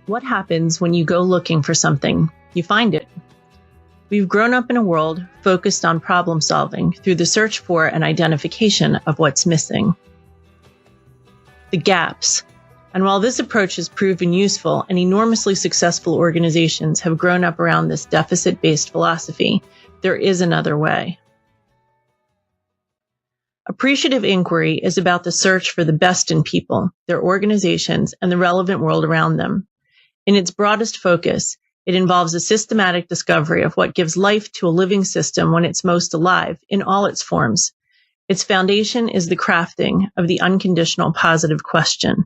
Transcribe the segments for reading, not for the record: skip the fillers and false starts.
What happens when you go looking for something? You find it. We've grown up in a world focused on problem solving through the search for and identification of what's missing. The gaps. And while this approach has proven useful and enormously successful organizations have grown up around this deficit-based philosophy, there is another way. Appreciative Inquiry is about the search for the best in people, their organizations, and the relevant world around them. In its broadest focus, it involves a systematic discovery of what gives life to a living system when it's most alive in all its forms. Its foundation is the crafting of the unconditional positive question.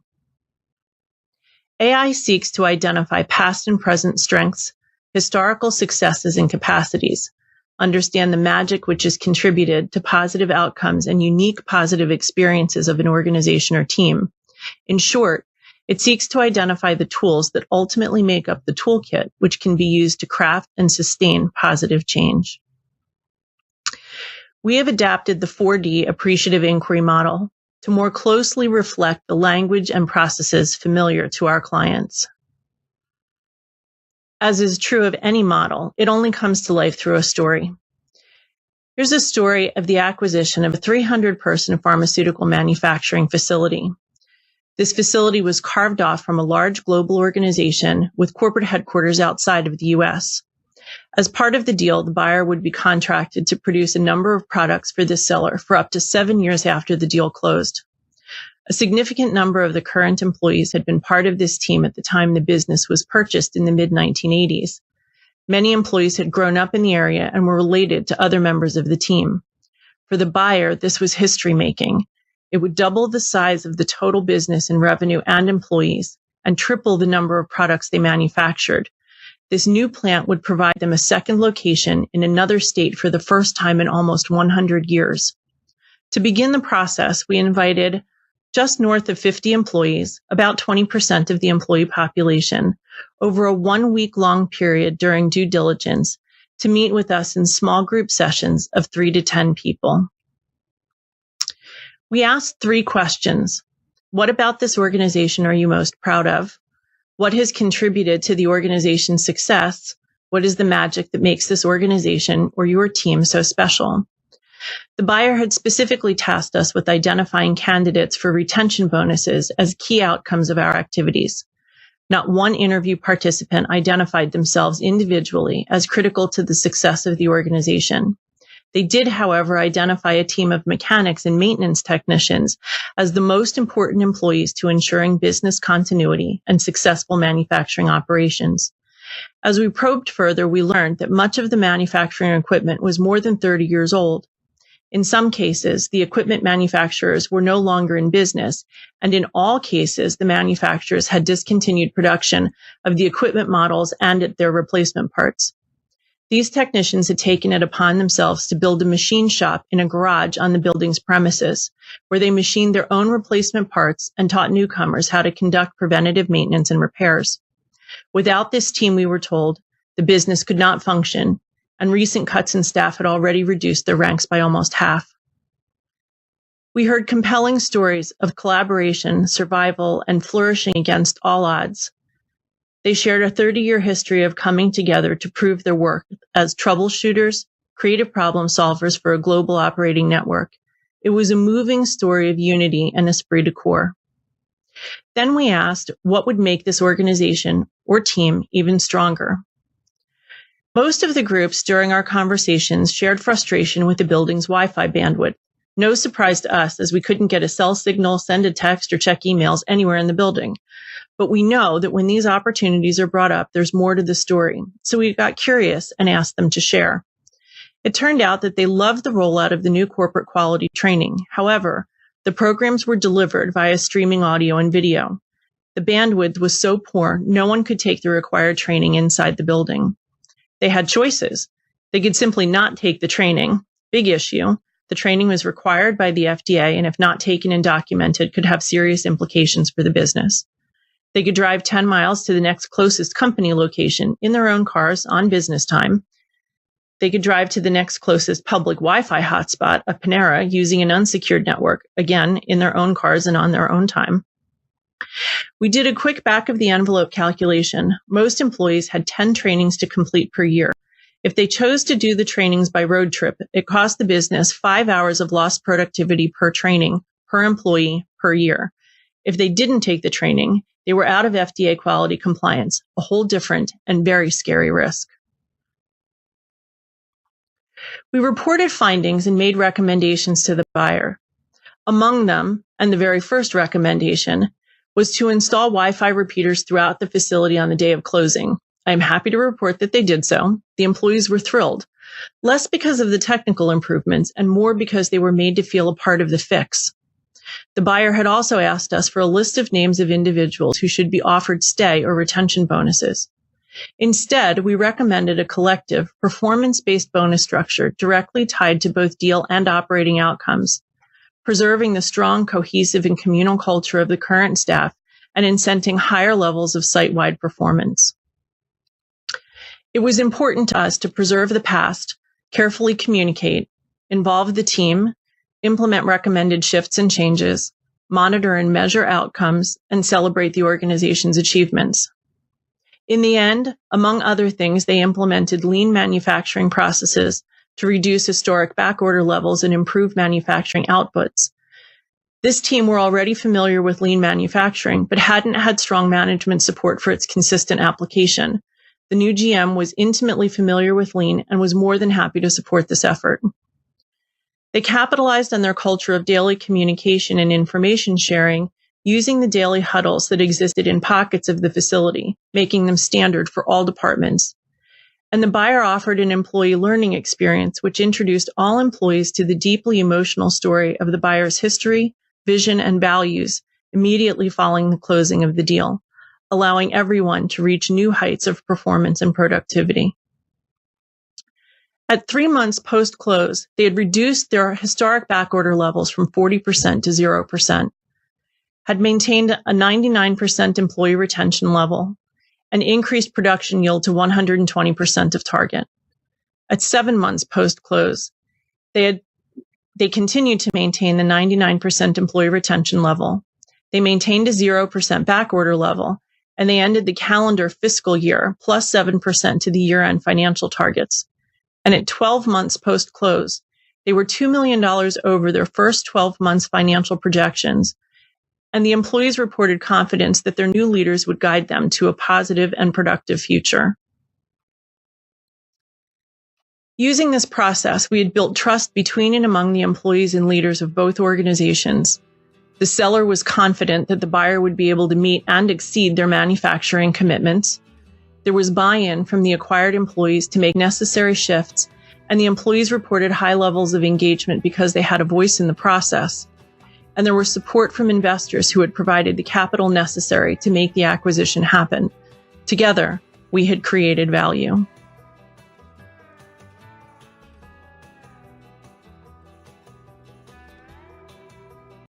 AI seeks to identify past and present strengths, historical successes and capacities, understand the magic which has contributed to positive outcomes and unique positive experiences of an organization or team. In short, it seeks to identify the tools that ultimately make up the toolkit, which can be used to craft and sustain positive change. We have adapted the 4D Appreciative Inquiry model to more closely reflect the language and processes familiar to our clients. As is true of any model, it only comes to life through a story. Here's a story of the acquisition of a 300-person pharmaceutical manufacturing facility. This facility was carved off from a large global organization with corporate headquarters outside of the U.S. As part of the deal, the buyer would be contracted to produce a number of products for this seller for up to 7 years after the deal closed. A significant number of the current employees had been part of this team at the time the business was purchased in the mid-1980s. Many employees had grown up in the area and were related to other members of the team. For the buyer, this was history-making. It would double the size of the total business in revenue and employees and triple the number of products they manufactured. This new plant would provide them a second location in another state for the first time in almost 100 years. To begin the process, we invited just north of 50 employees, about 20% of the employee population, over a 1-week-long period during due diligence to meet with us in small group sessions of 3 to 10 people. We asked 3 questions. What about this organization are you most proud of? What has contributed to the organization's success? What is the magic that makes this organization or your team so special? The buyer had specifically tasked us with identifying candidates for retention bonuses as key outcomes of our activities. Not one interview participant identified themselves individually as critical to the success of the organization. They did, however, identify a team of mechanics and maintenance technicians as the most important employees to ensuring business continuity and successful manufacturing operations. As we probed further, we learned that much of the manufacturing equipment was more than 30 years old. In some cases, the equipment manufacturers were no longer in business, and in all cases, the manufacturers had discontinued production of the equipment models and their replacement parts. These technicians had taken it upon themselves to build a machine shop in a garage on the building's premises, where they machined their own replacement parts and taught newcomers how to conduct preventative maintenance and repairs. Without this team, we were told, the business could not function, and recent cuts in staff had already reduced their ranks by almost half. We heard compelling stories of collaboration, survival, and flourishing against all odds. They shared a 30-year history of coming together to prove their work as troubleshooters, creative problem solvers for a global operating network. It was a moving story of unity and esprit de corps. Then we asked what would make this organization or team even stronger. Most of the groups during our conversations shared frustration with the building's Wi-Fi bandwidth. No surprise to us, as we couldn't get a cell signal, send a text, or check emails anywhere in the building. But we know that when these opportunities are brought up, there's more to the story. So we got curious and asked them to share. It turned out that they loved the rollout of the new corporate quality training. However, the programs were delivered via streaming audio and video. The bandwidth was so poor, no one could take the required training inside the building. They had choices. They could simply not take the training. Big issue. The training was required by the FDA, and if not taken and documented, could have serious implications for the business. They could drive 10 miles to the next closest company location in their own cars on business time. They could drive to the next closest public Wi-Fi hotspot, a Panera, using an unsecured network, again, in their own cars and on their own time. We did a quick back of the envelope calculation. Most employees had 10 trainings to complete per year. If they chose to do the trainings by road trip, it cost the business 5 hours of lost productivity per training, per employee, per year. If they didn't take the training, they were out of FDA quality compliance, a whole different and very scary risk. We reported findings and made recommendations to the buyer. Among them, and the very first recommendation, was to install Wi-Fi repeaters throughout the facility on the day of closing. I am happy to report that they did so. The employees were thrilled, less because of the technical improvements and more because they were made to feel a part of the fix. The buyer had also asked us for a list of names of individuals who should be offered stay or retention bonuses. Instead, we recommended a collective, performance-based bonus structure directly tied to both deal and operating outcomes, preserving the strong, cohesive, and communal culture of the current staff and incenting higher levels of site-wide performance. It was important to us to preserve the past, carefully communicate, involve the team, implement recommended shifts and changes, monitor and measure outcomes, and celebrate the organization's achievements. In the end, among other things, they implemented lean manufacturing processes to reduce historic backorder levels and improve manufacturing outputs. This team were already familiar with lean manufacturing, but hadn't had strong management support for its consistent application. The new GM was intimately familiar with lean and was more than happy to support this effort. They capitalized on their culture of daily communication and information sharing, using the daily huddles that existed in pockets of the facility, making them standard for all departments. And the buyer offered an employee learning experience which introduced all employees to the deeply emotional story of the buyer's history, vision, and values immediately following the closing of the deal, allowing everyone to reach new heights of performance and productivity. At 3 months post-close, they had reduced their historic backorder levels from 40% to 0%, had maintained a 99% employee retention level, and increased production yield to 120% of target. At 7 months post-close, they continued to maintain the 99% employee retention level. They maintained a 0% backorder level, and they ended the calendar fiscal year plus 7% to the year-end financial targets. And at 12 months post-close, they were $2 million over their first 12 months financial projections, and the employees reported confidence that their new leaders would guide them to a positive and productive future. Using this process, we had built trust between and among the employees and leaders of both organizations. The seller was confident that the buyer would be able to meet and exceed their manufacturing commitments. There was buy-in from the acquired employees to make necessary shifts, and the employees reported high levels of engagement because they had a voice in the process. And there was support from investors who had provided the capital necessary to make the acquisition happen. Together, we had created value.